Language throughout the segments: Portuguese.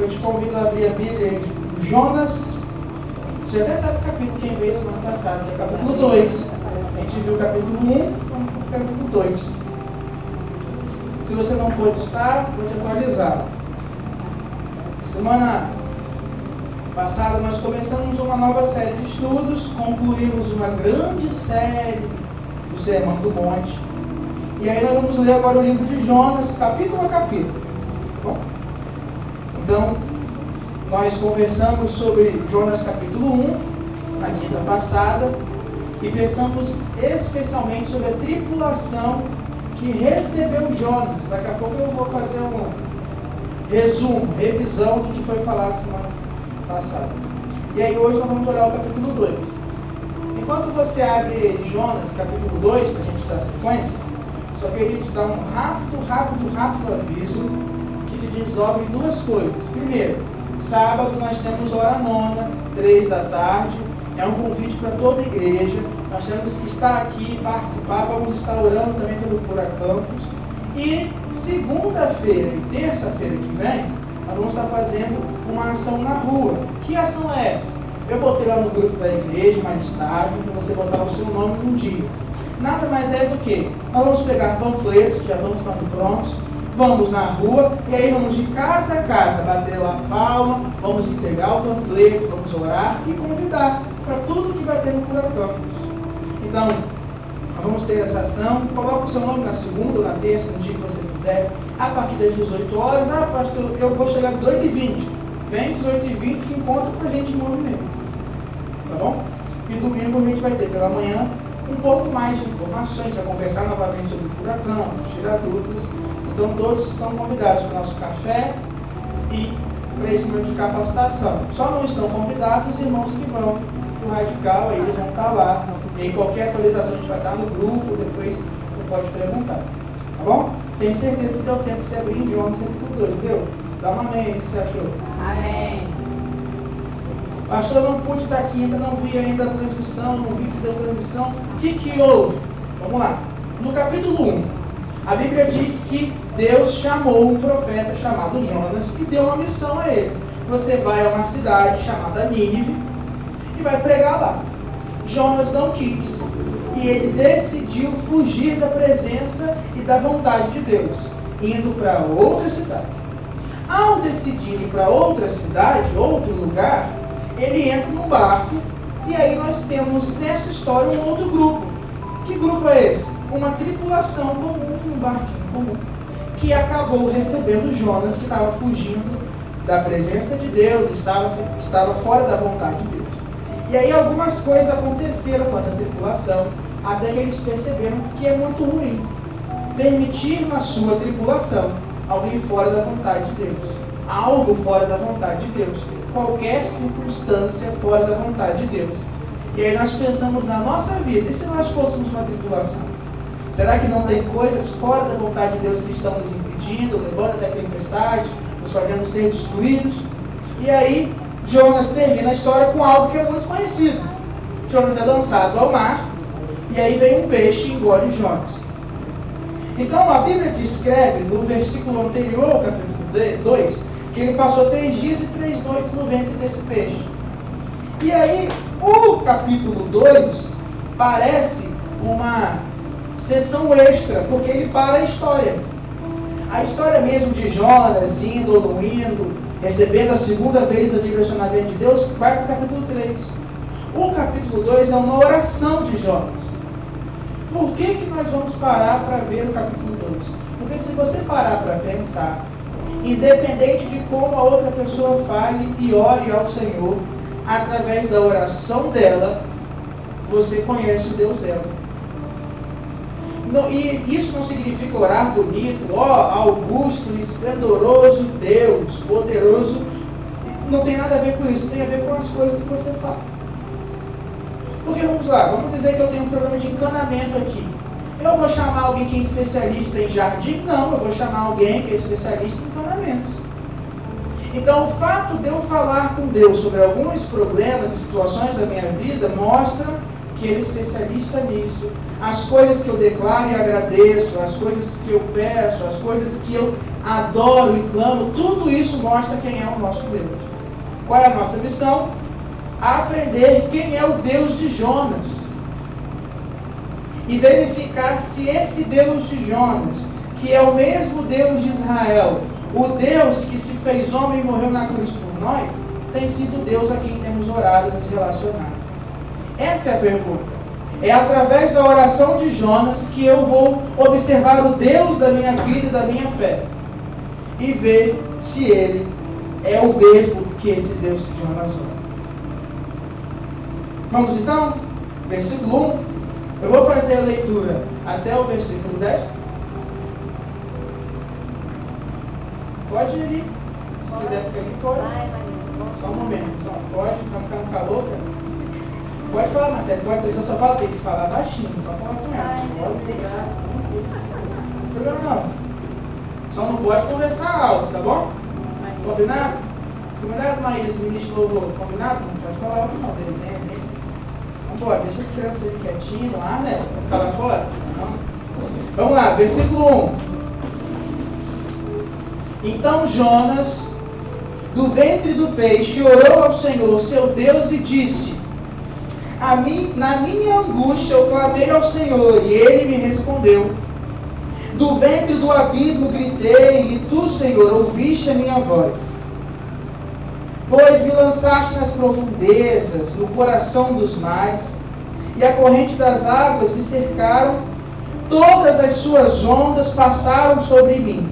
eu te convido a abrir a Bíblia em Jonas. Você até sabe o capítulo, quem veio semana passada, que é o capítulo 2. A gente viu o capítulo 1, vamos para o capítulo 2. Se você não pôde estar, vou te atualizar. Semana passada nós começamos uma nova série de estudos, concluímos uma grande série do Sermão do Monte. E aí nós vamos ler agora o livro de Jonas, capítulo a capítulo. Bom? Então, nós conversamos sobre Jonas capítulo 1, na quinta passada, e pensamos especialmente sobre a tripulação que recebeu Jonas. Daqui a pouco eu vou fazer um resumo, revisão do que foi falado semana passada. E aí hoje nós vamos olhar o capítulo 2. Enquanto você abre Jonas capítulo 2, para a gente dar sequência, só queria te dar um rápido aviso que se desdobra em duas coisas. Primeiro, sábado nós temos hora nona, 3 da tarde. É um convite para toda a igreja. Nós temos que estar aqui, participar. Vamos estar orando também pelo Cura Campus. E segunda-feira e terça-feira que vem, nós vamos estar fazendo uma ação na rua. Que ação é essa? Eu botei lá no grupo da igreja uma listagem para você botar o seu nome no dia. Nada mais é do que nós vamos pegar panfletos que já estão ficando prontos, vamos na rua e aí vamos de casa a casa bater lá palma, vamos entregar o panfleto, vamos orar e convidar para tudo que vai ter no Cura Campus. Então, nós vamos ter essa ação. Coloca o seu nome na segunda ou na terça, no dia que você puder, a partir das 18 horas. Ah, pastor, eu vou chegar às 18h20. Vem 18h20, se encontra com a gente em movimento. Tá bom? E domingo a gente vai ter pela manhã um pouco mais de informações, vai conversar novamente sobre o Cura Campus, tirar dúvidas. Então todos estão convidados para o nosso café e para esse momento de capacitação. Só não estão convidados os irmãos que vão para o Radical, aí eles vão estar lá. E aí qualquer atualização a gente vai estar no grupo, depois você pode perguntar. Tá bom? Tenho certeza que deu tempo de você abrir em Jonas capítulo 2, deu? Dá uma amém aí, se você achou. Amém. Pastor, não pude estar aqui, ainda não vi ainda a transmissão, não vi que você deu transmissão. O que houve? Vamos lá. No capítulo 1, a Bíblia diz que Deus chamou um profeta chamado Jonas e deu uma missão a ele. Você vai a uma cidade chamada Nínive e vai pregar lá. Jonas não quis. E ele decidiu fugir da presença e da vontade de Deus, indo para outra cidade. Ao decidir ir para outra cidade, outro lugar, ele entra num barco e aí nós temos nessa história um outro grupo. Que grupo é esse? Uma tripulação comum, um barquinho comum, que acabou recebendo Jonas, que estava fugindo da presença de Deus, estava fora da vontade de Deus. E aí algumas coisas aconteceram com essa tripulação, até que eles perceberam que é muito ruim permitir na sua tripulação alguém fora da vontade de Deus, algo fora da vontade de Deus, qualquer circunstância fora da vontade de Deus. E aí nós pensamos na nossa vida, e se nós fôssemos uma tripulação? Será que não tem coisas fora da vontade de Deus que estão nos impedindo, levando até a tempestade, nos fazendo ser destruídos? E aí Jonas termina a história com algo que é muito conhecido. Jonas é lançado ao mar, e aí vem um peixe e engole Jonas. Então a Bíblia descreve, no versículo anterior ao capítulo 2, que ele passou 3 dias e 3 noites no ventre desse peixe. E aí, o capítulo 2 parece uma sessão extra, porque ele para a história. A história mesmo de Jonas indo ou não indo, recebendo a segunda vez o direcionamento de Deus, vai para o capítulo 3. O capítulo 2 é uma oração de Jonas. Por que nós vamos parar para ver o capítulo 2? Porque se você parar para pensar, independente de como a outra pessoa fale e ore ao Senhor, através da oração dela, você conhece o Deus dela. Não, e isso não significa orar bonito, augusto, esplendoroso Deus, poderoso. Não tem nada a ver com isso, tem a ver com as coisas que você fala. Porque vamos lá, vamos dizer que eu tenho um problema de encanamento aqui. Eu vou chamar alguém que é especialista em jardim? Não, eu vou chamar alguém que é especialista em encanamentos. Então, o fato de eu falar com Deus sobre alguns problemas e situações da minha vida mostra que que Ele é especialista nisso. As coisas que eu declaro e agradeço, as coisas que eu peço, as coisas que eu adoro e clamo, tudo isso mostra quem é o nosso Deus. Qual é a nossa missão? Aprender quem é o Deus de Jonas. E verificar se esse Deus de Jonas, que é o mesmo Deus de Israel, o Deus que se fez homem e morreu na cruz por nós, tem sido o Deus a quem temos orado e nos relacionado. Essa é a pergunta. É através da oração de Jonas que eu vou observar o Deus da minha vida e da minha fé. E ver se Ele é o mesmo que esse Deus de Jonas ora. Vamos então? Versículo 1. Eu vou fazer a leitura até o versículo 10. Pode ir ali. Se quiser ficar aqui, pode. Só um momento. Pode, tá ficando calor, cara. Pode falar, Marcelo. Pode, eu só falo, tem que falar baixinho. Só falar com ela. Pode ligar. Não tem problema não. Só não pode conversar alto, tá bom? Combinado? Combinado, Maísa, ministro louvor? Combinado? Não pode falar alto não, desenho, né? Vambora, deixa as crianças ali quietinhas lá, né? Vamos ficar lá fora? Não. Vamos lá, versículo 1. Então Jonas, do ventre do peixe, orou ao Senhor, seu Deus, e disse: na minha angústia eu clamei ao Senhor, e Ele me respondeu. Do ventre do abismo gritei, e tu, Senhor, ouviste a minha voz. Pois me lançaste nas profundezas, no coração dos mares, e a corrente das águas me cercaram, todas as suas ondas passaram sobre mim.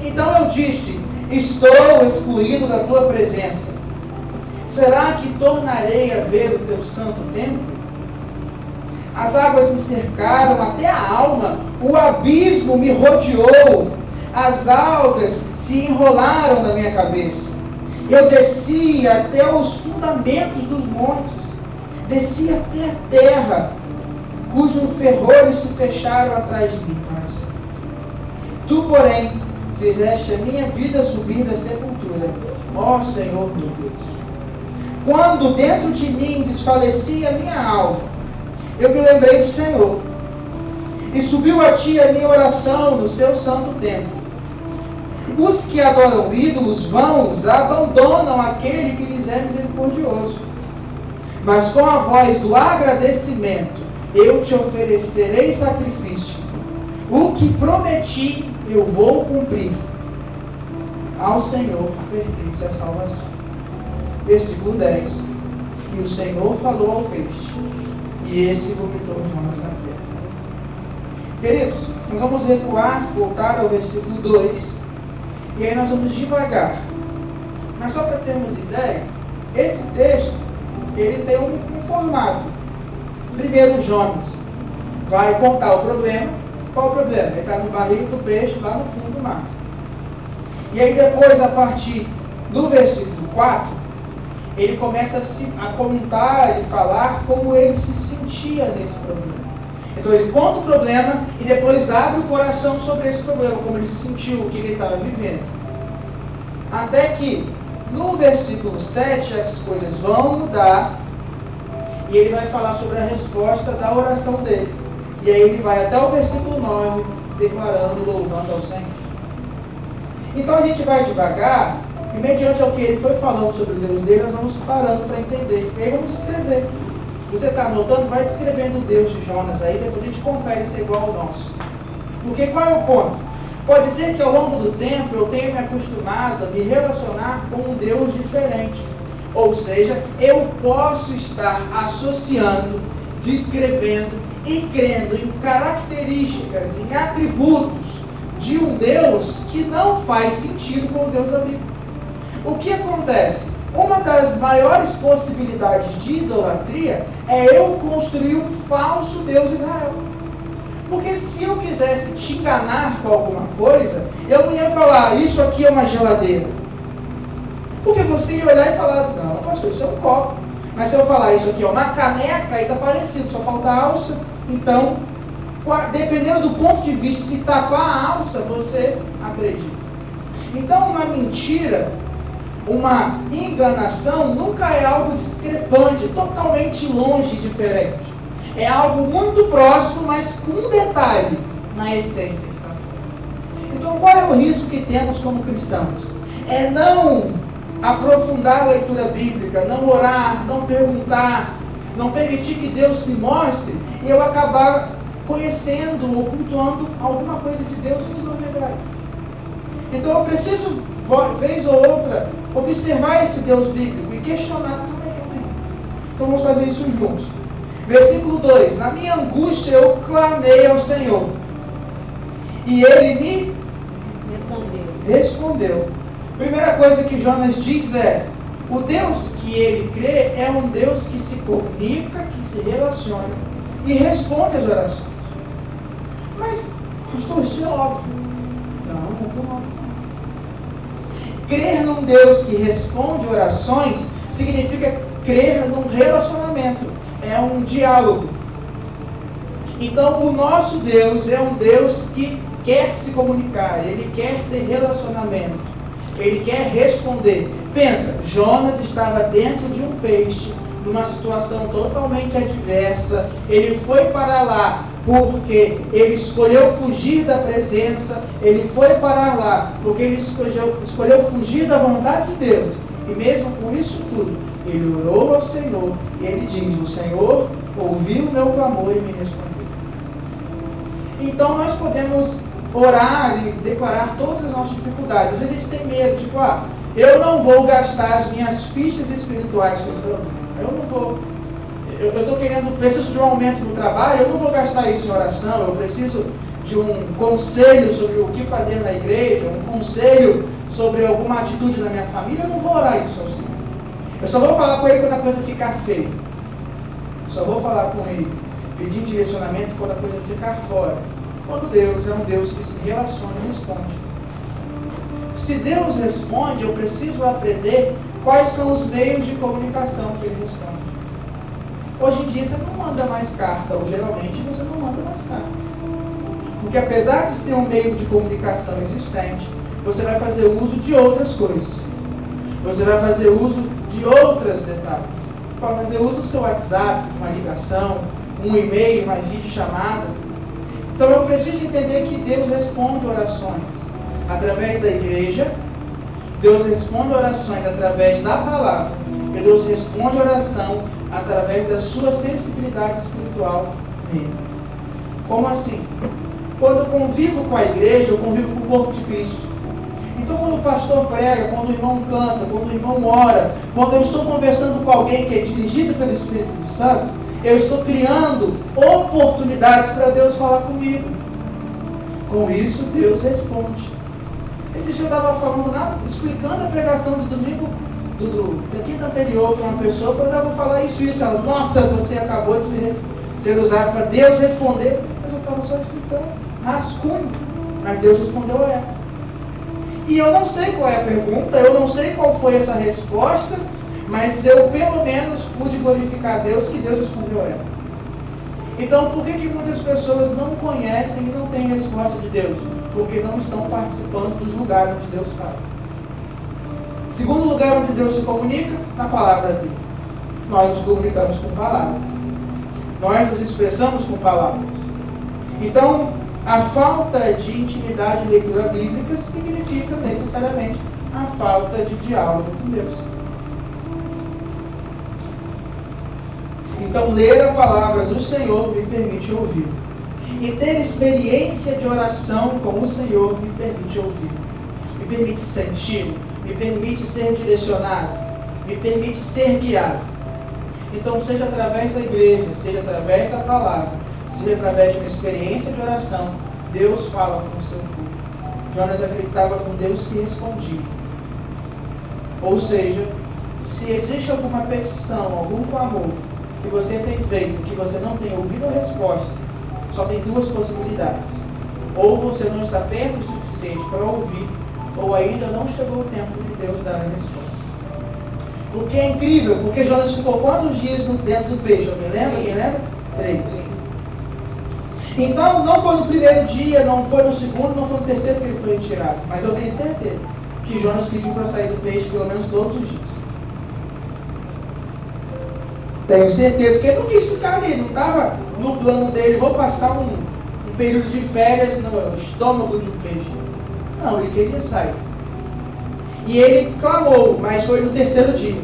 Então eu disse: estou excluído da tua presença. Será que tornarei a ver o teu santo templo? As águas me cercaram até a alma, o abismo me rodeou, as algas se enrolaram na minha cabeça. Eu desci até os fundamentos dos montes, desci até a terra, cujos ferrolhos se fecharam atrás de mim. Tu, porém, fizeste a minha vida subir da sepultura, ó Senhor meu Deus. Quando dentro de mim desfalecia a minha alma, eu me lembrei do Senhor, e subiu a ti a minha oração no seu santo templo. Os que adoram ídolos vãos abandonam aquele que lhes é misericordioso. Mas com a voz do agradecimento eu te oferecerei sacrifício. O que prometi eu vou cumprir. Ao Senhor pertence a salvação. Versículo 10. E o Senhor falou ao peixe, e esse vomitou Jonas na terra. Queridos, nós vamos recuar, voltar ao versículo 2, e aí nós vamos devagar. Mas só para termos ideia, esse texto, ele tem um formato. Primeiro Jonas vai contar o problema. Qual o problema? Ele está no barril do peixe, lá no fundo do mar. E aí depois, a partir do versículo 4, ele começa a contar e falar como ele se sentia nesse problema. Então ele conta o problema e depois abre o coração sobre esse problema, como ele se sentiu, o que ele estava vivendo. Até que no versículo 7 as coisas vão mudar e ele vai falar sobre a resposta da oração dele. E aí ele vai até o versículo 9 declarando e louvando ao Senhor. Então a gente vai devagar. E mediante ao que ele foi falando sobre o Deus dele, nós vamos parando para entender. E aí vamos escrever. Se você está anotando, vai descrevendo o Deus de Jonas aí, depois a gente confere se é igual ao nosso. Porque qual é o ponto? Pode ser que ao longo do tempo eu tenha me acostumado a me relacionar com um Deus diferente. Ou seja, eu posso estar associando, descrevendo e crendo em características, em atributos de um Deus que não faz sentido com o Deus da Bíblia. O que acontece? Uma das maiores possibilidades de idolatria é eu construir um falso Deus de Israel. Porque se eu quisesse te enganar com alguma coisa, eu não ia falar, isso aqui é uma geladeira. Porque você ia olhar e falar, não, pastor, isso é um copo. Mas se eu falar, isso aqui é uma caneca, aí está parecido, só falta a alça. Então, dependendo do ponto de vista, se tapar a alça, você acredita. Então, uma mentira, uma enganação nunca é algo discrepante, totalmente longe e diferente. é algo muito próximo, mas com um detalhe na essência que está fora. Então, qual é o risco que temos como cristãos? É não aprofundar a leitura bíblica, não orar, não perguntar, não permitir que Deus se mostre e eu acabar conhecendo ou cultuando alguma coisa de Deus se não é verdade. Então eu preciso, vez ou outra, observar esse Deus bíblico e questionar como é que eu tenho. Então vamos fazer isso juntos. Versículo 2: na minha angústia eu clamei ao Senhor e Ele me respondeu. Primeira coisa que Jonas diz é: o Deus que ele crê é um Deus que se comunica, que se relaciona e responde às orações. Mas, pastor, isso é óbvio. Não é tão óbvio. Crer num Deus que responde orações significa crer num relacionamento. É um diálogo. Então, o nosso Deus é um Deus que quer se comunicar, Ele quer ter relacionamento, Ele quer responder. Pensa, Jonas estava dentro de um peixe, numa situação totalmente adversa. Ele foi para lá porque ele escolheu fugir da presença. Ele foi para lá porque ele escolheu fugir da vontade de Deus. E mesmo com isso tudo, ele orou ao Senhor. E ele diz: o Senhor ouviu o meu clamor e me respondeu. Então nós podemos orar e declarar todas as nossas dificuldades. Às vezes a gente tem medo, tipo, eu não vou gastar as minhas fichas espirituais com esse problema. Eu não vou. Preciso de um aumento no trabalho, eu não vou gastar isso em oração. Eu preciso de um conselho sobre o que fazer na igreja, um conselho sobre alguma atitude na minha família. Eu não vou orar isso ao Senhor. Eu só vou falar com Ele quando a coisa ficar feia. Eu só vou falar com Ele, pedir direcionamento quando a coisa ficar fora. Quando Deus é um Deus que se relaciona e responde. Se Deus responde, eu preciso aprender quais são os meios de comunicação que Ele responde. Hoje em dia você não manda mais carta, ou geralmente você não manda mais carta. Porque apesar de ser um meio de comunicação existente, você vai fazer uso de outras coisas. Você vai fazer uso de outros detalhes. Vai fazer uso do seu WhatsApp, uma ligação, um e-mail, uma videochamada. Então eu preciso entender que Deus responde orações através da igreja, Deus responde orações através da palavra, e Deus responde oração através da sua sensibilidade espiritual nele. Como assim? Quando eu convivo com a igreja, eu convivo com o corpo de Cristo. Então quando o pastor prega, quando o irmão canta, quando o irmão ora, quando eu estou conversando com alguém que é dirigido pelo Espírito Santo, eu estou criando oportunidades para Deus falar comigo. Com isso, Deus responde. Esse dia eu estava explicando a pregação do domingo, da quinta anterior para uma pessoa. Eu falei: eu vou falar isso. Ela: nossa, você acabou de ser usado para Deus responder. Mas eu estava só explicando, rascunho. Mas Deus respondeu a ela. E eu não sei qual é a pergunta, eu não sei qual foi essa resposta, mas eu pelo menos pude glorificar a Deus que Deus respondeu a ela. Então, por que muitas pessoas não conhecem e não têm resposta de Deus? Porque não estão participando dos lugares onde Deus fala. Segundo lugar onde Deus se comunica, na palavra dele. Nós nos comunicamos com palavras. Nós nos expressamos com palavras. Então, a falta de intimidade e leitura bíblica significa necessariamente a falta de diálogo com Deus. Então, ler a palavra do Senhor me permite ouvir. E ter experiência de oração com o Senhor me permite ouvir. Me permite sentir, me permite ser direcionado, me permite ser guiado. Então, seja através da igreja, seja através da palavra, seja através de uma experiência de oração, Deus fala com o seu povo. Jonas acreditava com Deus que respondia. Ou seja, se existe alguma petição, algum clamor que você tem feito, que você não tem ouvido a resposta, só tem duas possibilidades. Ou você não está perto o suficiente para ouvir, ou ainda não chegou o tempo de Deus dar a resposta. Porque é incrível, porque Jonas ficou quantos dias dentro do peixe? Alguém lembra? Quem lembra? 3. Então, não foi no primeiro dia, não foi no segundo, não foi no terceiro que ele foi retirado. Mas eu tenho certeza que Jonas pediu para sair do peixe pelo menos todos os dias. Tenho certeza que ele não quis ficar ali, não estava no plano dele, vou passar um período de férias no estômago de um peixe. Não, ele queria sair. E ele clamou, mas foi no terceiro dia.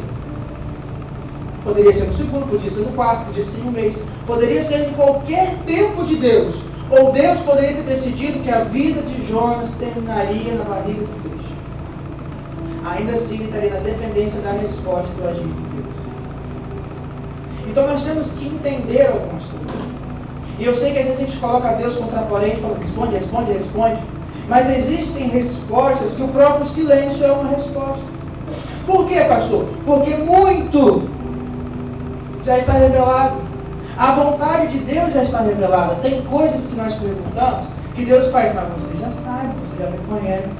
Poderia ser no segundo, podia ser no quarto, podia ser em um mês. Poderia ser em qualquer tempo de Deus. Ou Deus poderia ter decidido que a vida de Jonas terminaria na barriga do peixe. Ainda assim, ele estaria na dependência da resposta do agir de Deus. Então nós temos que entender algumas coisas. E eu sei que às vezes a gente coloca Deus contra a parede, falando responde, responde, responde. Mas existem respostas que o próprio silêncio é uma resposta. Por quê, pastor? Porque muito já está revelado. A vontade de Deus já está revelada. Tem coisas que nós perguntamos que Deus faz, mas você já sabe, você já me conhece.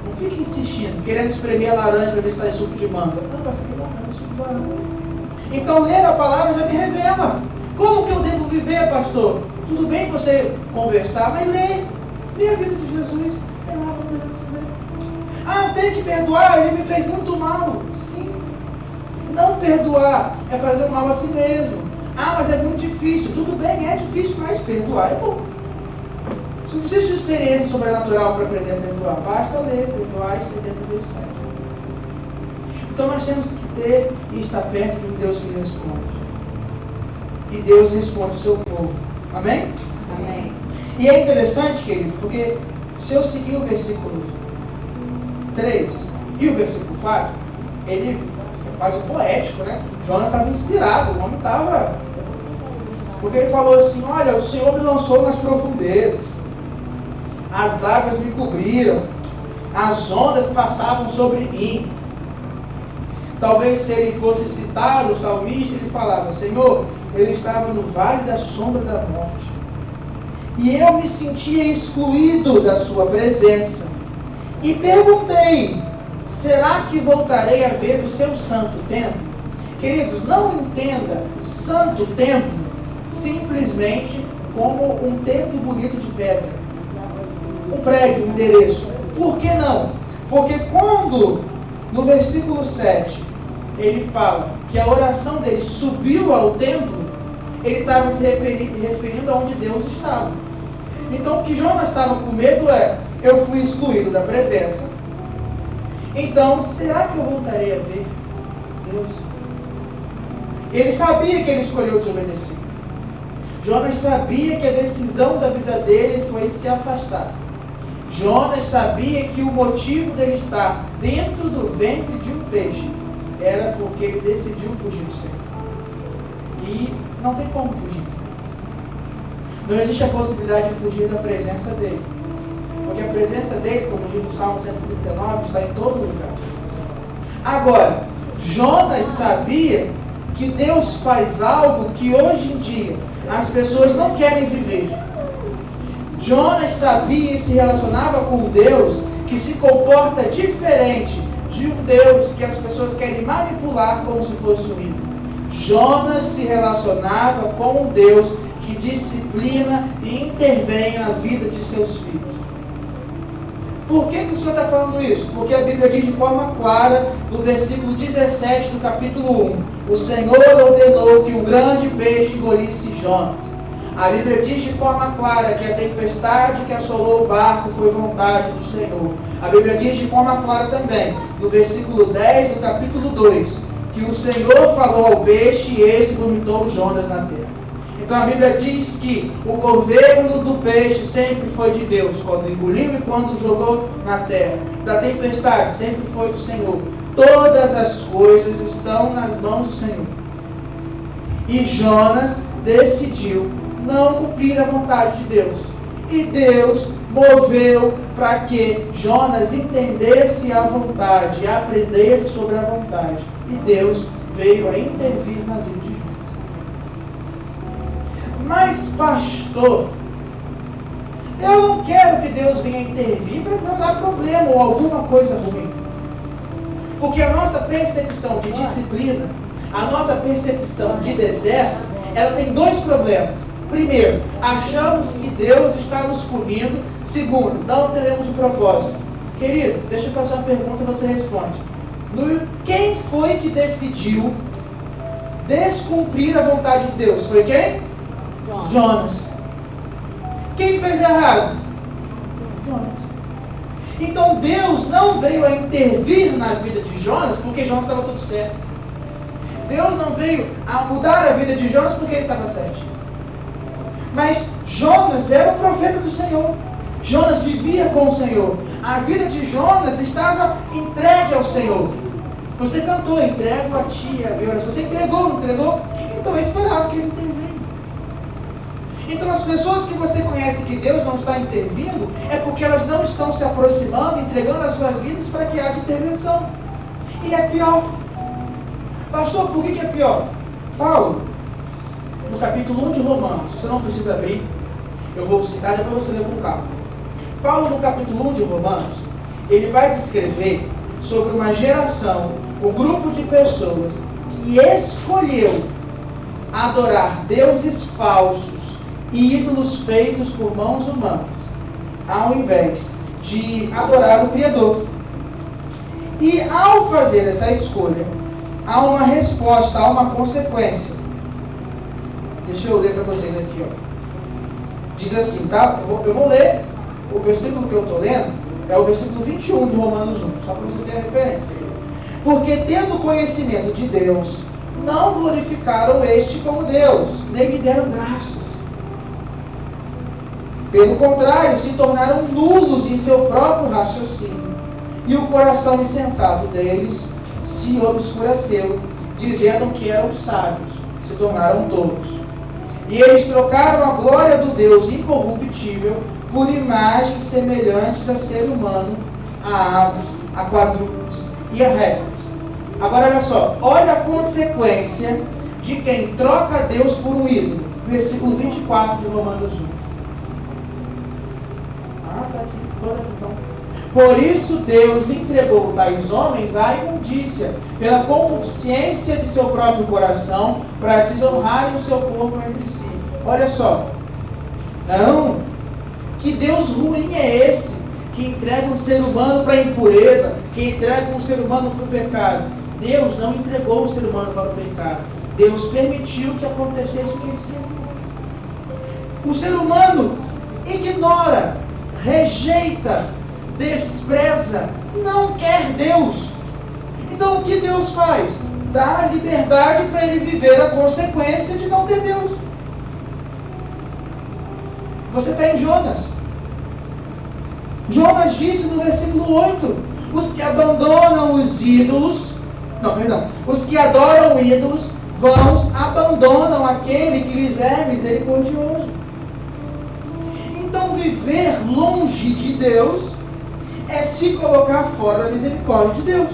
Não fique insistindo, querendo espremer a laranja para ver se sai suco de manga. Não, vai ser bom, não, suco de manga. Então ler a palavra já me revela. Como que eu devo viver, pastor? Tudo bem você conversar, mas lê. Lê a vida de Jesus. É lá, ah, tem que perdoar, ele me fez muito mal. Sim. Não perdoar é fazer o mal a si mesmo. Ah, mas é muito difícil. Tudo bem, é difícil, mas perdoar é bom. Você não precisa de experiência sobrenatural para aprender a perdoar. Basta ler, perdoar e ser dentro do céu. Então nós temos que ter e estar perto de um Deus que responde. E Deus responde o seu povo. Amém? Amém. E é interessante, querido, porque se eu seguir o versículo 3 e o versículo 4, ele é quase poético, né? Jonas estava inspirado, o homem estava... Porque ele falou assim, olha, o Senhor me lançou nas profundezas, as águas me cobriram, as ondas passavam sobre mim. Talvez se ele fosse citar o salmista, ele falava, Senhor, eu estava no vale da sombra da morte, e eu me sentia excluído da sua presença, e perguntei, será que voltarei a ver o seu santo templo? Queridos, não entenda santo templo simplesmente como um templo bonito de pedra, um prédio, um endereço. Por que não? Porque quando no versículo 7 ele fala que a oração dele subiu ao templo, ele estava se referindo a onde Deus estava. Então o que Jonas estava com medo é, eu fui excluído da presença, então será que eu voltarei a ver Deus? Ele sabia que ele escolheu desobedecer. Jonas sabia que a decisão da vida dele foi se afastar. Jonas sabia que o motivo dele estar dentro do ventre de um peixe era porque ele decidiu fugir do Senhor. E não tem como fugir. Não existe a possibilidade de fugir da presença dele. Porque a presença dele, como diz o Salmo 139, está em todo lugar. Agora, Jonas sabia que Deus faz algo que hoje em dia as pessoas não querem viver. Jonas sabia e se relacionava com um Deus que se comporta diferente de um Deus que as pessoas querem manipular como se fosse um ídolo. Jonas se relacionava com um Deus que disciplina e intervém na vida de seus filhos. Por que o Senhor está falando isso? Porque a Bíblia diz de forma clara, no versículo 17 do capítulo 1, o Senhor ordenou que um grande peixe engolisse Jonas. A Bíblia diz de forma clara que a tempestade que assolou o barco foi vontade do Senhor. A Bíblia diz de forma clara também, no versículo 10 do capítulo 2, que o Senhor falou ao peixe e esse vomitou Jonas na terra. Então a Bíblia diz que o governo do peixe sempre foi de Deus, quando engoliu e quando jogou na terra. Da tempestade sempre foi do Senhor. Todas as coisas estão nas mãos do Senhor. E Jonas decidiu não cumprir a vontade de Deus. E Deus moveu para que Jonas entendesse a vontade e aprendesse sobre a vontade. E Deus veio a intervir na vida de Jonas. Mas, pastor, eu não quero que Deus venha intervir para dar problema ou alguma coisa ruim. Porque a nossa percepção de disciplina, a nossa percepção de deserto, ela tem dois problemas. Primeiro, achamos que Deus está nos punindo. Segundo, não entendemos o propósito. Querido, deixa eu fazer uma pergunta e você responde. Quem foi que decidiu descumprir a vontade de Deus? Foi quem? Jonas. Quem fez errado? Jonas. Então Deus não veio a intervir na vida de Jonas porque Jonas estava tudo certo. Deus não veio a mudar a vida de Jonas porque ele estava certinho. Mas Jonas era o profeta do Senhor. Jonas vivia com o Senhor. A vida de Jonas estava entregue ao Senhor. Você cantou, entrego a ti a violência. Você entregou, não entregou? Então é esperado que ele intervenha. Então as pessoas que você conhece que Deus não está intervindo, é porque elas não estão se aproximando, entregando as suas vidas para que haja intervenção. E é pior. Pastor, por que é pior? Paulo, no capítulo 1 de Romanos, você não precisa abrir, eu vou citar, depois você lê com calma. Paulo, no capítulo 1 de Romanos, ele vai descrever sobre uma geração, um grupo de pessoas que escolheu adorar deuses falsos e ídolos feitos por mãos humanas, ao invés de adorar o Criador. E ao fazer essa escolha, há uma resposta, há uma consequência. Deixa eu ler para vocês aqui, ó. Diz assim, tá? Eu vou ler o versículo que eu estou lendo, é o versículo 21 de Romanos 1, só para você ter a referência. Porque tendo conhecimento de Deus, não glorificaram este como Deus, nem lhe deram graças. Pelo contrário, se tornaram nulos em seu próprio raciocínio, e o coração insensato deles se obscureceu, dizendo que eram sábios, se tornaram tolos. E eles trocaram a glória do Deus incorruptível por imagens semelhantes a ser humano, a aves, a quadrúpedes e a répteis. Agora olha só, olha a consequência de quem troca Deus por um ídolo. Versículo 24 de Romanos 1. Está aqui, toda aqui então. Por isso Deus entregou tais homens à imundícia, pela concupiscência de seu próprio coração, para desonrarem o seu corpo entre si. Olha só. Não. Que Deus ruim é esse? Que entrega um ser humano para a impureza, que entrega um ser humano para o pecado. Deus não entregou o ser humano para o pecado. Deus permitiu que acontecesse o que ele queria. O ser humano ignora, rejeita, despreza, não quer Deus. Então o que Deus faz? Dá liberdade para ele viver a consequência de não ter Deus. Você está em Jonas. Jonas disse no versículo 8: os que abandonam os ídolos, os que adoram ídolos, vãos abandonam aquele que lhes é misericordioso. Então viver longe de Deus é se colocar fora da misericórdia de Deus.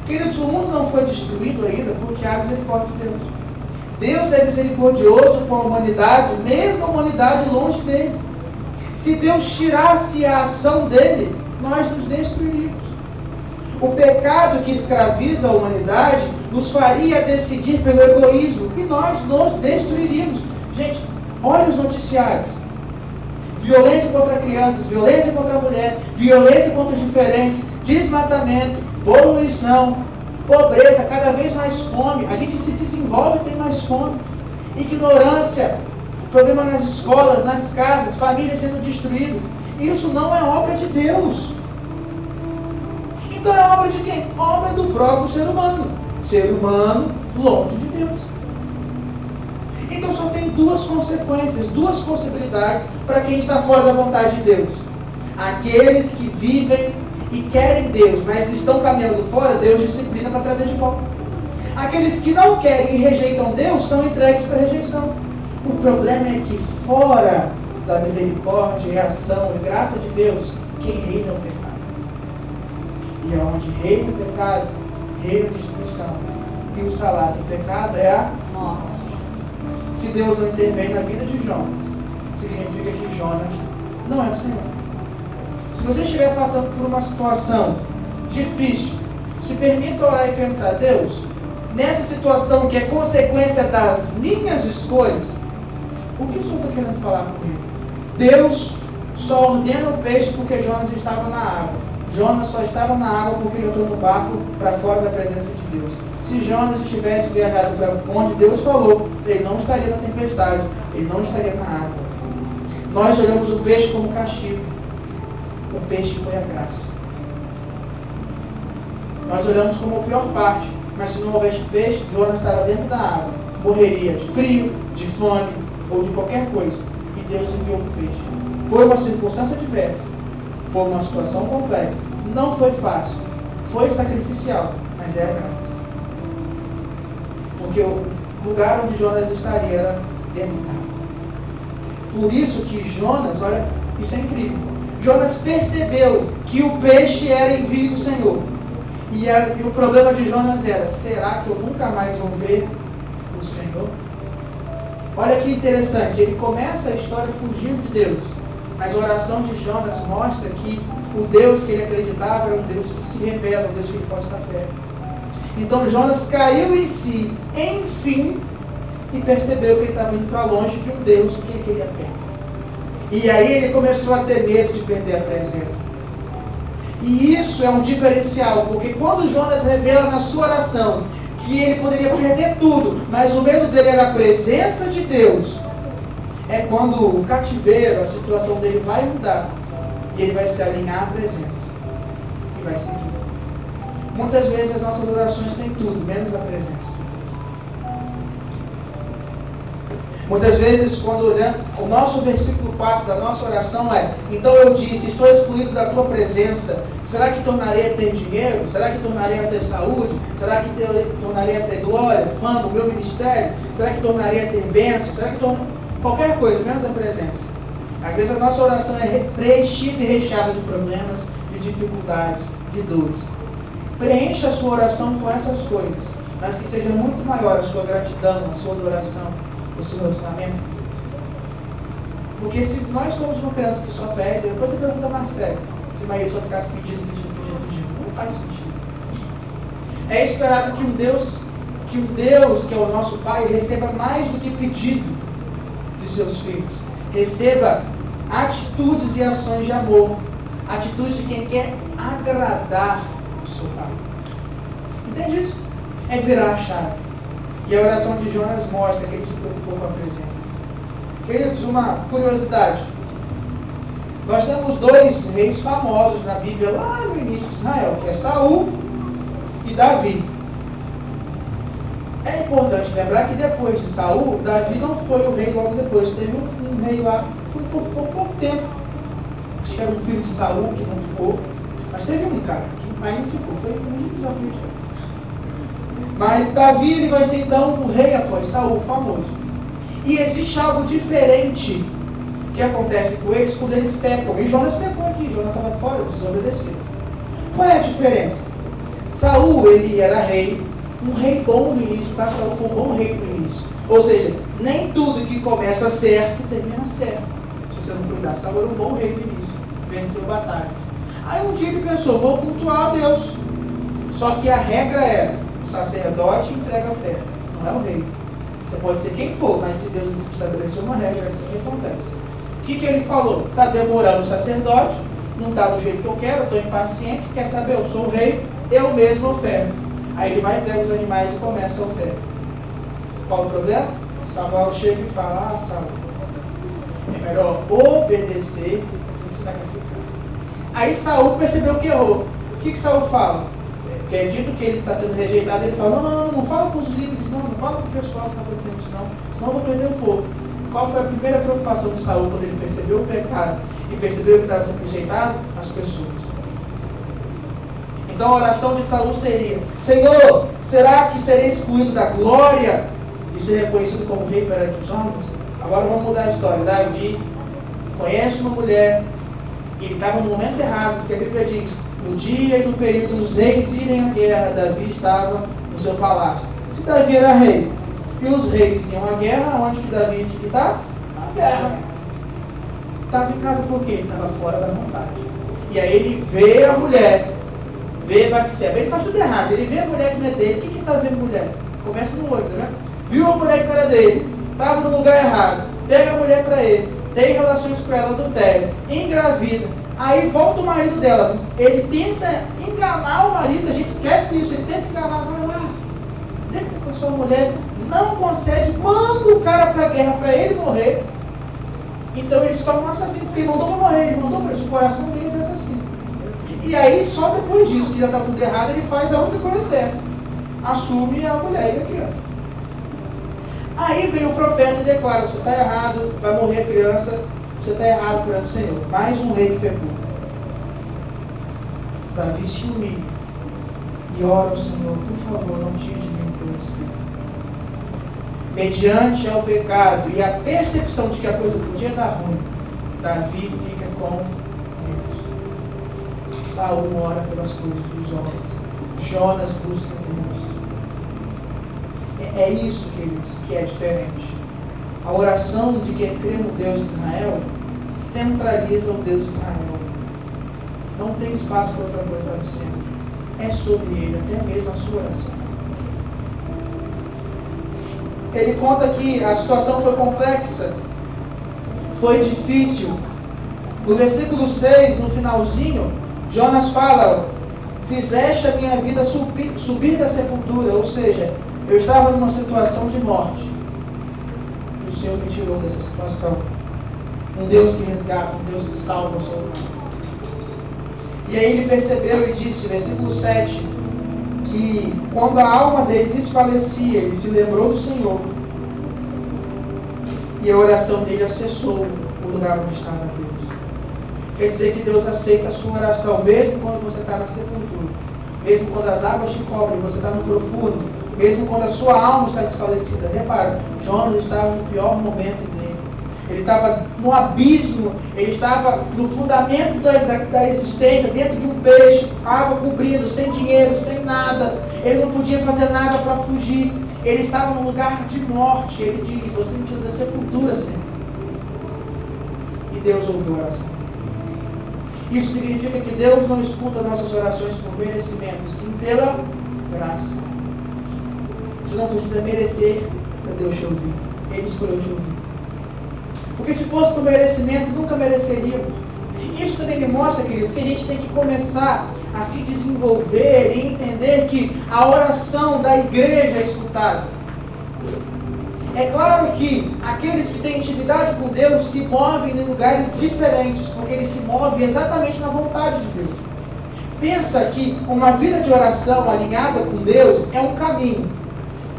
Queridos, o mundo não foi destruído ainda porque há misericórdia de Deus. Deus é misericordioso com a humanidade, mesmo a humanidade longe dele. Se Deus tirasse a ação dele, nós nos destruiríamos. O pecado que escraviza a humanidade nos faria decidir pelo egoísmo e nós nos destruiríamos. Gente, olha os noticiários. Violência contra crianças, violência contra a mulher, violência contra os diferentes, desmatamento, poluição, pobreza, cada vez mais fome. A gente se desenvolve e tem mais fome. Ignorância, problema nas escolas, nas casas, famílias sendo destruídas. Isso não é obra de Deus. Então é obra de quem? Obra do próprio ser humano. Ser humano longe de Deus. Então só tem duas consequências, duas possibilidades para quem está fora da vontade de Deus. Aqueles que vivem e querem Deus, mas estão caminhando fora, Deus disciplina para trazer de volta. Aqueles que não querem e rejeitam Deus são entregues para rejeição. O problema é que fora da misericórdia e ação e graça de Deus, quem reina é o pecado. E aonde reina o pecado, reina a destruição. E o salário do pecado é a morte. Se Deus não intervém na vida de Jonas, significa que Jonas não é o Senhor. Se você estiver passando por uma situação difícil, se permita orar e pensar: Deus, nessa situação que é consequência das minhas escolhas, o que o Senhor está querendo falar comigo? Deus só ordena o peixe porque Jonas estava na água. Jonas só estava na água porque ele entrou no barco para fora da presença de Deus. Se Jonas tivesse viajado para onde Deus falou, ele não estaria na tempestade, ele não estaria na água. Nós olhamos o peixe como castigo. O peixe foi a graça. Nós olhamos como a pior parte, mas se não houvesse peixe, Jonas estava dentro da água, morreria de frio, de fome ou de qualquer coisa. E Deus enviou o peixe. Foi uma circunstância diversa, foi uma situação complexa, não foi fácil, foi sacrificial, mas é a graça. Porque o lugar onde Jonas estaria era dentro da água. Por isso que Jonas, olha, isso é incrível. Jonas percebeu que o peixe era envio do Senhor. E o problema de Jonas era, será que eu nunca mais vou ver o Senhor? Olha que interessante, ele começa a história fugindo de Deus. Mas a oração de Jonas mostra que o Deus que ele acreditava era um Deus que se revela, um Deus que ele pode estar perto. Então Jonas caiu em si, enfim, e percebeu que ele estava indo para longe de um Deus que ele queria perto. E aí ele começou a ter medo de perder a presença. E isso é um diferencial, porque quando Jonas revela na sua oração que ele poderia perder tudo, mas o medo dele era a presença de Deus, é quando o cativeiro, a situação dele vai mudar, e ele vai se alinhar à presença, e vai seguir. Muitas vezes as nossas orações têm tudo, menos a presença de Deus. Muitas vezes, quando o nosso versículo 4 da nossa oração é: então eu disse, estou excluído da tua presença, será que tornarei a ter dinheiro? Será que tornarei a ter saúde? Será que tornarei a ter glória, fama, o meu ministério? Será que tornarei a ter bênção? Será que qualquer coisa, menos a presença? Às vezes a nossa oração é preenchida e recheada de problemas, de dificuldades, de dores. Preencha a sua oração com essas coisas, mas que seja muito maior a sua gratidão, a sua adoração, o seu relacionamento. Porque se nós formos uma criança que só pede, depois você pergunta a Marcelo, se Maria só ficasse pedindo, não faz sentido. É esperado que um Deus, que é o nosso Pai, receba mais do que pedido de seus filhos. Receba atitudes e ações de amor, atitudes de quem quer agradar o seu Pai. Entende isso? É virar a chave. E a oração de Jonas mostra que ele se preocupou com a presença. Queridos, uma curiosidade. Nós temos dois reis famosos na Bíblia, lá no início de Israel, que é Saul e Davi. É importante lembrar que depois de Saul, Davi não foi o rei logo depois. Teve um rei lá por pouco tempo. Acho que era um filho de Saul que não ficou. Mas teve um cara que aí não ficou. Foi um desafio de Deus. Mas Davi ele vai ser então o rei após Saul, famoso. E existe algo diferente que acontece com eles quando eles pecam. E Jonas pecou aqui, Jonas estava fora, desobedeceu. Qual é a diferença? Saul, ele era rei, um rei bom no início, tá? Saul foi um bom rei no início. Ou seja, nem tudo que começa certo termina certo. Se você não cuidar, Saul era um bom rei no início, venceu batalha. Aí um dia ele pensou, vou cultuar a Deus. Só que a regra era, o sacerdote entrega a oferta, não é o rei. Você pode ser quem for, mas se Deus estabeleceu uma regra, é assim que acontece. O que ele falou? Está demorando o sacerdote, não está do jeito que eu quero, eu estou impaciente, quer saber, eu sou o rei, eu mesmo oferto. Aí ele vai, pega os animais e começa a oferta. Qual o problema? Samuel chega e fala, Saul, é melhor obedecer do que sacrificar. Aí Saul percebeu que errou. O que Saul fala? Que é dito que ele está sendo rejeitado, ele fala, não fala com os líderes, não fala com o pessoal que está acontecendo isso não, senão eu vou perder o povo. Qual foi a primeira preocupação de Saul quando ele percebeu o pecado e percebeu que estava sendo rejeitado? As pessoas. Então a oração de Saul seria, Senhor, será que serei excluído da glória de ser reconhecido como rei perante os homens? Agora vamos mudar a história. Davi conhece uma mulher e ele estava no momento errado, porque a Bíblia diz, no dia e no período dos reis irem à guerra, Davi estava no seu palácio. Se Davi era rei e os reis iam à guerra, onde que Davi tinha que estar? Na guerra. Estava em casa por quê? Estava fora da vontade. E aí ele vê a mulher, vê Batseba, ele faz tudo errado. Ele vê a mulher que não é dele. O que está vendo mulher? Começa no olho, né? Viu a mulher que não era dele, estava no lugar errado, pega a mulher para ele, tem relações com ela, adultério, engravida. Aí volta o marido dela, ele tenta enganar o marido, a gente esquece isso, ele tenta enganar, vai lá, deita com a sua mulher, não consegue, manda o cara para a guerra para ele morrer. Então ele se torna um assassino, porque ele mandou para morrer, ele mandou para isso, o coração dele de assassino. E aí, só depois disso, que já está tudo errado, ele faz a única coisa certa: assume a mulher e a criança. Aí vem o profeta e declara: você está errado, vai morrer a criança, você está errado perante o Senhor. Mais um rei que pecou. Davi se humilha e ora ao Senhor: por favor, não tire de mim o teu espírito. Mediante ao pecado e a percepção de que a coisa podia dar ruim, Davi fica com Deus. Saul ora pelas coisas dos homens. Jonas busca Deus. É isso, queridos, que é diferente. A oração de quem crê no Deus de Israel centraliza o Deus de Israel. Não tem espaço para outra coisa lá no centro. É sobre ele, até mesmo a sua oração. Ele conta que a situação foi complexa, foi difícil. No versículo 6, no finalzinho, Jonas fala: fizeste a minha vida subir da sepultura, ou seja, eu estava numa situação de morte. E o Senhor me tirou dessa situação. Um Deus que resgata, um Deus que salva o seu povo. E aí ele percebeu e disse, versículo 7, que quando a alma dele desfalecia, ele se lembrou do Senhor. E a oração dele acessou o lugar onde estava Deus. Quer dizer que Deus aceita a sua oração, mesmo quando você está na sepultura. Mesmo quando as águas te cobrem, você está no profundo. Mesmo quando a sua alma está desfalecida. Repara, Jonas estava no pior momento dele. Ele estava no abismo, ele estava no fundamento da existência, dentro de um peixe, água cobrindo, sem dinheiro, sem nada. Ele não podia fazer nada para fugir. Ele estava num lugar de morte. Ele diz: você me tirou da sepultura, Senhor. E Deus ouviu a oração. Isso significa que Deus não escuta nossas orações por merecimento, sim pela graça. Você não precisa merecer para Deus te ouvir. Ele escolheu te ouvir. Porque se fosse por merecimento, nunca mereceríamos. Isso também me mostra, queridos, que a gente tem que começar a se desenvolver e entender que a oração da igreja é escutada. É claro que aqueles que têm intimidade com Deus se movem em lugares diferentes, porque eles se movem exatamente na vontade de Deus. Pensa que uma vida de oração alinhada com Deus é um caminho,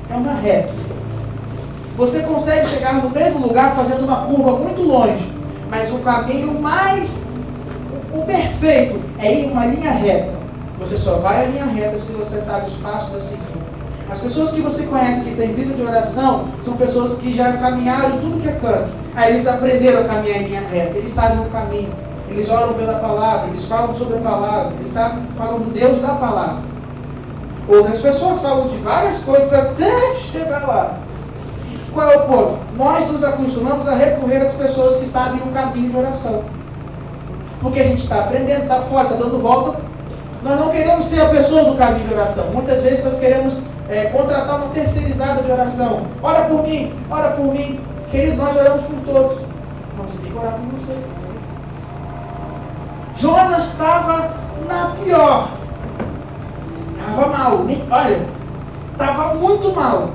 é uma reta. Você consegue chegar no mesmo lugar fazendo uma curva muito longe, mas o caminho o perfeito é ir uma linha reta. Você só vai a linha reta se você sabe os passos a seguir. As pessoas que você conhece que têm vida de oração são pessoas que já caminharam em tudo que é canto. Aí eles aprenderam a caminhar em linha reta, eles sabem o caminho, eles oram pela palavra, eles falam sobre a palavra, eles falam do Deus da palavra. Outras pessoas falam de várias coisas até chegar lá. Qual é o ponto? Nós nos acostumamos a recorrer às pessoas que sabem o caminho de oração. Porque a gente está aprendendo, está fora, está dando volta. Nós não queremos ser a pessoa do caminho de oração. Muitas vezes nós queremos contratar uma terceirizada de oração. Ora por mim, ora por mim. Querido, nós oramos por todos. Mas você tem que orar por você. Jonas estava na pior. Estava mal. Olha, estava muito mal.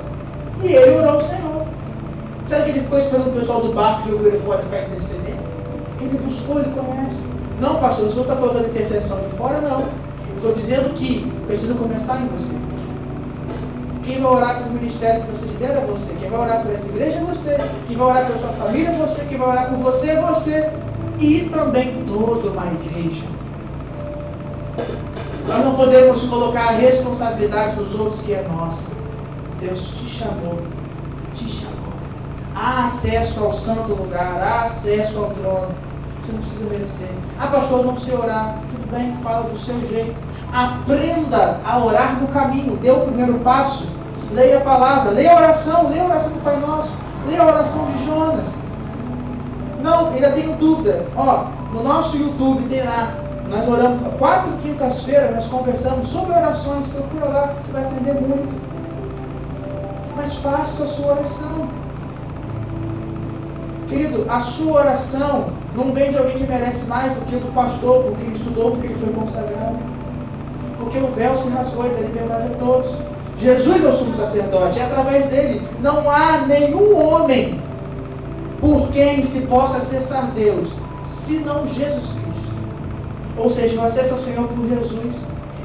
E ele orou ao Senhor. Sabe que ele ficou esperando o pessoal do barco jogou ele fora e ficar intercedendo? Ele buscou, ele conhece. Não, pastor, o senhor está colocando intercessão de fora? Não. Estou dizendo que precisa começar em você. Quem vai orar pelo ministério que você lidera é você. Quem vai orar por essa igreja é você. Quem vai orar pela sua família é você. Quem vai orar por você é você. E também toda uma igreja. Nós não podemos colocar a responsabilidade dos outros que é nossa. Deus te chamou. Te chamou. Há acesso ao santo lugar. Há acesso ao trono. Você não precisa merecer. Ah, pastor, eu não sei orar. Tudo bem, fala do seu jeito. Aprenda a orar no caminho. Dê o primeiro passo. Leia a palavra. Leia a oração do Pai Nosso. Leia a oração de Jonas. Não, ainda tenho dúvida. No nosso YouTube tem lá. Nós oramos 4 quintas-feiras, nós conversamos sobre orações. Procura lá, você vai aprender muito. Mas faça a sua oração. Querido, a sua oração não vem de alguém que merece mais do que do pastor, porque ele estudou, porque ele foi consagrado. Porque o véu se rasgou e dá liberdade a todos. Jesus é o sumo sacerdote, é através dele. Não há nenhum homem por quem se possa acessar Deus, senão Jesus Cristo. Ou seja, o acesso ao Senhor por Jesus.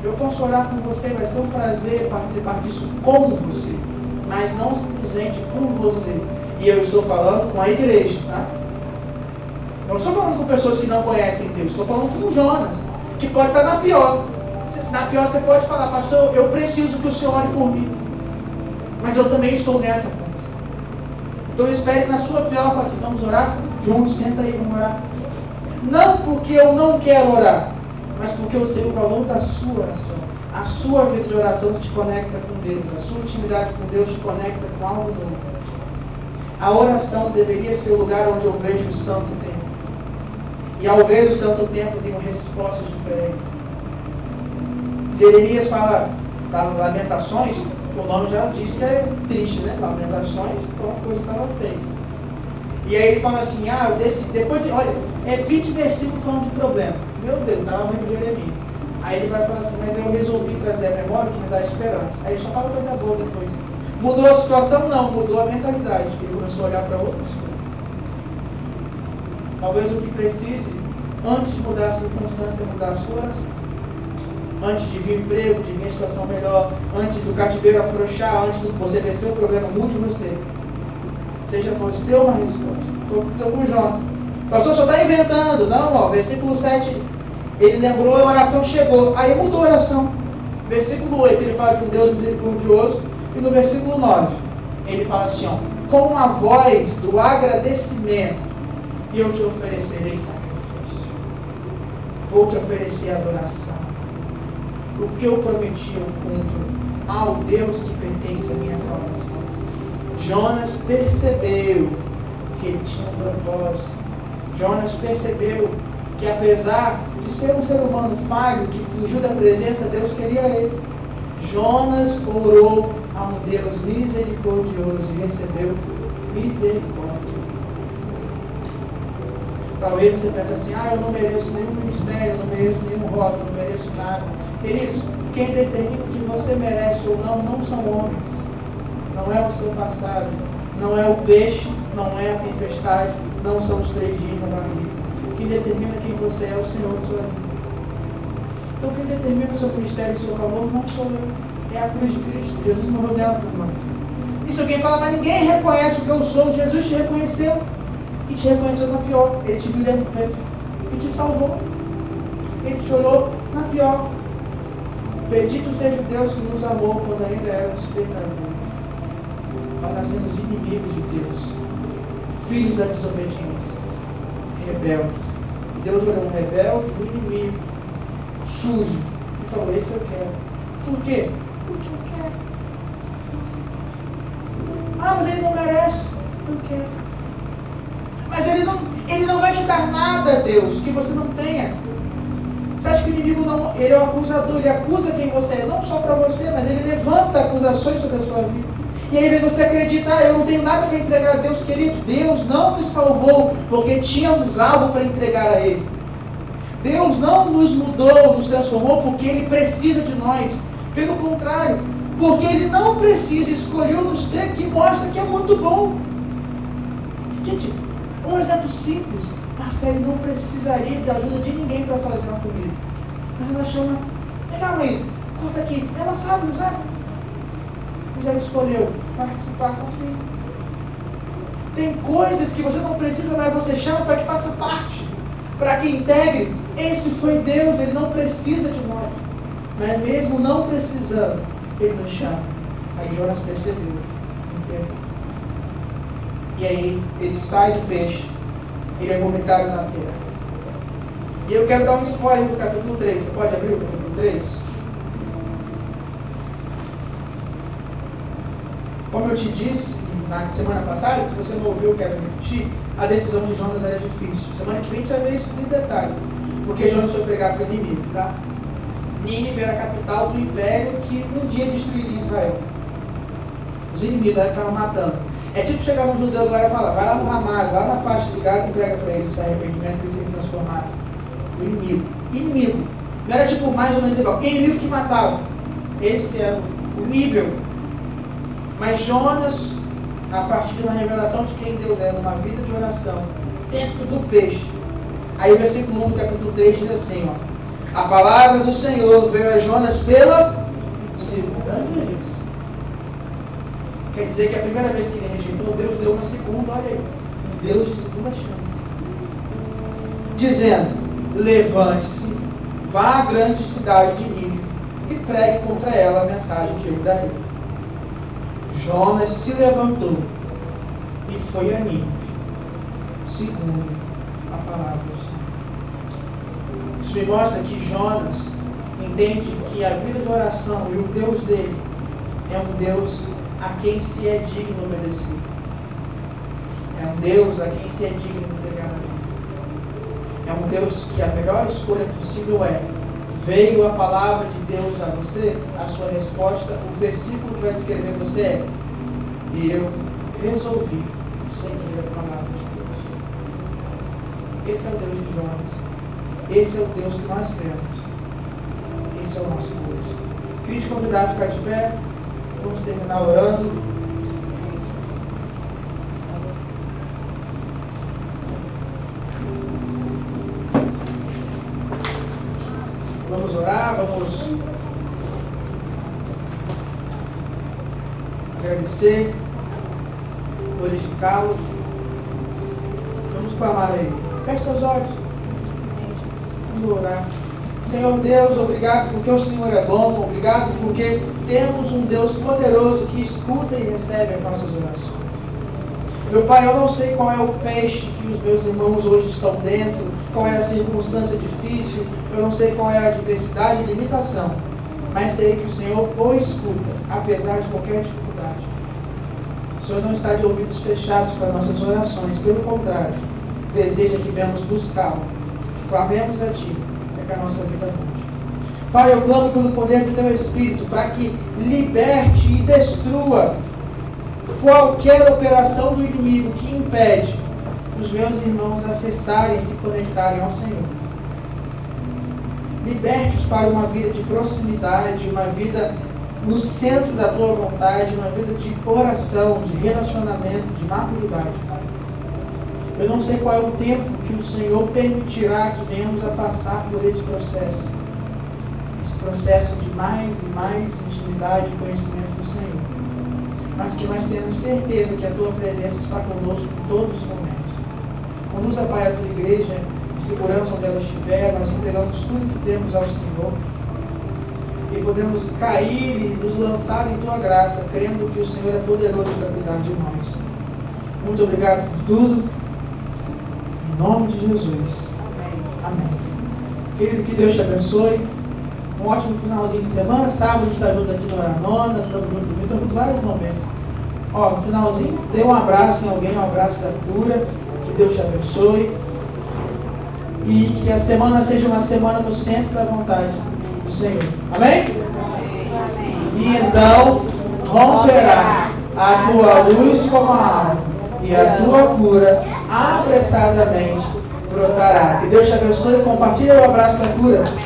Eu posso orar por você, vai ser um prazer participar disso com você, mas não simplesmente por você. E eu estou falando com a igreja, tá? Eu não estou falando com pessoas que não conhecem Deus, estou falando com Jonas, que pode estar na pior. Na pior você pode falar, pastor, eu preciso que o Senhor ore por mim, mas eu também estou nessa coisa. Então espere na sua pior, fala assim, vamos orar juntos, senta aí, vamos orar. Não porque eu não quero orar, mas porque eu sei o valor da sua oração. A sua vida de oração te conecta com Deus, a sua intimidade com Deus te conecta com algo novo. A oração deveria ser o lugar onde eu vejo o santo tempo. E ao ver o santo tempo, tenho respostas diferentes. Jeremias fala das Lamentações, o nome já diz que é triste, né? Lamentações, então a coisa estava feia. E aí ele fala assim, depois de, olha, 20 versículos falando de problema. Meu Deus, estava ruim com Jeremias. Aí ele vai falar assim, mas eu resolvi trazer a memória que me dá esperança. Aí ele só fala coisa boa depois. Mudou a situação? Não, mudou a mentalidade. Ele começou a olhar para outras coisas. Talvez o que precise, antes de mudar a circunstância, é mudar a sua oração. Antes de vir emprego, de vir a situação melhor, antes do cativeiro afrouxar, antes de você vencer o problema, mude você. Seja você uma resposta. Foi o que aconteceu com Jonas. O pastor só está inventando. Não, versículo 7, ele lembrou, a oração chegou. Aí mudou a oração. Versículo 8, ele fala que um Deus misericordioso. E no versículo 9, ele fala assim, com a voz do agradecimento, eu te oferecerei sacrifício. Vou te oferecer adoração. O que eu prometi eu cumpro ao Deus que pertence à minha salvação. Jonas percebeu que ele tinha um propósito. Jonas percebeu que apesar de ser um ser humano falho, que fugiu da presença, Deus queria ele. Jonas orou a um Deus misericordioso e recebeu misericórdia. Talvez você pense assim, eu não mereço nenhum ministério, não mereço nenhum rótulo, não mereço nada. Queridos, quem determina o que você merece ou não são homens. Não é o seu passado, não é o peixe, não é a tempestade, não são os 3 dias na barriga. Quem determina quem você é o Senhor de sua vida. Então quem determina o seu ministério e o seu valor não sou eu. É a cruz de Cristo. Jesus morreu nela por nós. Isso alguém fala, mas ninguém reconhece o que eu sou. Jesus te reconheceu. E te reconheceu na pior. Ele te viu dentro do peito. E te salvou. Ele te olhou na pior. Bendito seja o Deus que nos amou quando ainda éramos pecadores. Nós nascemos inimigos de Deus. Filhos da desobediência. Rebeldes. E Deus olhou um rebelde, um inimigo. Sujo. E falou, esse eu quero. Por quê? Porque eu quero. Mas ele não merece. Eu quero. Mas ele não vai te dar nada, Deus, que você não tenha. Você acha que o inimigo não... Ele é o acusador, ele acusa quem você é, não só para você, mas ele levanta acusações sobre a sua vida. E aí você acredita, eu não tenho nada para entregar a Deus, querido. Deus não nos salvou porque tínhamos algo para entregar a Ele. Deus não nos mudou, nos transformou porque Ele precisa de nós. Pelo contrário, porque Ele não precisa, escolheu nos ter, que mostra que é muito bom. Gente, um exemplo simples. Marcelo não precisaria da ajuda de ninguém para fazer uma comida. Mas ela chama, calma aí, corta aqui. Ela sabe, não sabe? Mas ela escolheu participar com o filho. Tem coisas que você não precisa, mas você chama para que faça parte, para que integre. Esse foi Deus, Ele não precisa de nós. Mas mesmo não precisando, Ele nos chama. Aí Jonas percebeu. Entendeu? E aí ele sai do peixe. Ele é vomitado na terra. E eu quero dar um spoiler do capítulo 3. Você pode abrir o capítulo 3? Como eu te disse na semana passada, se você não ouviu, eu quero repetir, a decisão de Jonas era difícil. Semana que vem a gente vai ver isso em detalhe. Porque Jonas foi pregar para o inimigo, tá? Nínive era a capital do império que um dia destruiria Israel. Os inimigos lá estavam matando. É tipo chegar um judeu agora e falar, vai lá no Hamas, lá na faixa de Gaza e prega para eles arrependimento e eles serem transformados. O inimigo. Inimigo. Não era tipo mais ou menos igual. Inimigo que matava. Esse era o nível. Mas Jonas, a partir de uma revelação de quem Deus é, numa vida de oração, dentro do peixe. Aí o versículo 1 do capítulo 3 diz assim, ó: a palavra do Senhor veio a Jonas pela segunda vez. Quer dizer que a primeira vez que ele rejeitou, Deus deu uma segunda, olha aí, um Deus de segunda chance. Dizendo: levante-se, vá à grande cidade de Nínive e pregue contra ela a mensagem que eu lhe darei. Jonas se levantou e foi a Nínive, segundo a palavra do Senhor. Isso me mostra que Jonas entende que a vida de oração e o Deus dele é um Deus a quem se é digno obedecer. É um Deus a quem se é digno entregar a vida. É um Deus que a melhor escolha possível é: veio a palavra de Deus a você, a sua resposta, o versículo que vai descrever você é: eu resolvi seguir a palavra de Deus. Esse é o Deus de Jonas. Esse é o Deus que nós temos. Esse é o nosso Deus. Queria te convidar a ficar de pé. Vamos terminar orando. Vamos orar, vamos agradecer, glorificá-lo. Vamos clamar a Ele. Feche seus olhos. Vamos orar. Senhor Deus, obrigado porque o Senhor é bom, obrigado porque temos um Deus poderoso que escuta e recebe as nossas orações. Meu Pai, eu não sei qual é o peixe que os meus irmãos hoje estão dentro, qual é a circunstância difícil, eu não sei qual é a adversidade e limitação, mas sei que o Senhor o escuta, apesar de qualquer dificuldade. O Senhor não está de ouvidos fechados para nossas orações, pelo contrário, deseja que venhamos buscá-lo, clamemos a Ti, para que a nossa vida mude. Pai, eu clamo pelo poder do Teu Espírito, para que liberte e destrua qualquer operação do inimigo que impede os meus irmãos acessarem e se conectarem ao Senhor. Liberte-os para uma vida de proximidade, uma vida no centro da Tua vontade, uma vida de oração, de relacionamento, de maturidade. Eu não sei qual é o tempo que o Senhor permitirá que venhamos a passar por esse processo de mais e mais intimidade e conhecimento do Senhor. Mas que nós tenhamos certeza que a Tua presença está conosco em todos os momentos. Conduza, Pai, a Tua igreja em segurança onde ela estiver, nós entregamos tudo que temos ao Senhor e podemos cair e nos lançar em Tua graça, crendo que o Senhor é poderoso para cuidar de nós. Muito obrigado por tudo. Em nome de Jesus. Amém. Querido, que Deus te abençoe. Um ótimo finalzinho de semana. Sábado a gente está junto aqui no Aranona, estamos juntos em vários momentos. Ó, no finalzinho, dê um abraço em alguém, um abraço da cura. Que Deus te abençoe. E que a semana seja uma semana no centro da vontade do Senhor. Amém? E então romperá a tua luz como a alma, e a tua cura apressadamente brotará. Que Deus te abençoe. Compartilhe o abraço da cura.